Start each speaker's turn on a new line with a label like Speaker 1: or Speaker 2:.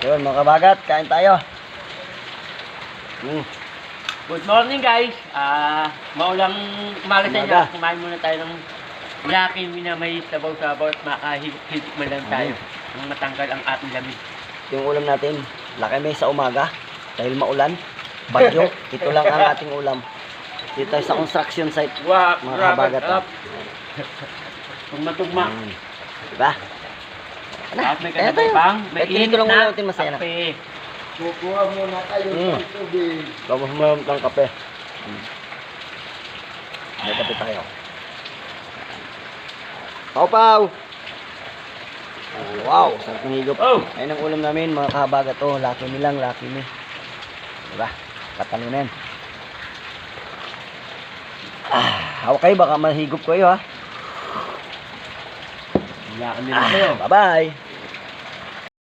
Speaker 1: Yun, mga kabagat, kain tayo.
Speaker 2: Good morning guys. Maulang umaga sa inyo.
Speaker 1: Umaga.
Speaker 2: Kumain muna tayo ng Lucky Me na may sabaw-sabaw at makahigit man lang tayo. Nang matanggal ang ating lamig.
Speaker 1: Yung ulam natin, laki may sa umaga. Dahil maulan, bagyo. Ito lang ang ating ulam. Dito tayo sa construction site.
Speaker 2: Wow,
Speaker 1: Mga kabagat.
Speaker 2: Kung matugma.
Speaker 1: Diba?
Speaker 2: At may
Speaker 1: Kaya
Speaker 2: kasabay
Speaker 1: tayo.
Speaker 2: pang may
Speaker 1: Kahit dito lang ulam natin, masaya na.
Speaker 2: kape.
Speaker 3: Kukuha muna tayo ng tubig.
Speaker 1: Tapos mo ng kape. May kape tayo. Pau-pau! Wow, sarap ng higop.
Speaker 2: Oh!
Speaker 1: Ayun ang ulam namin, mga kahabagat. Oh, Lucky Me lang, Lucky Me. Diba? Katalunan. Hawak kayo, baka mahigop kayo ha.
Speaker 2: Wala kami na kayo.
Speaker 1: Bye-bye!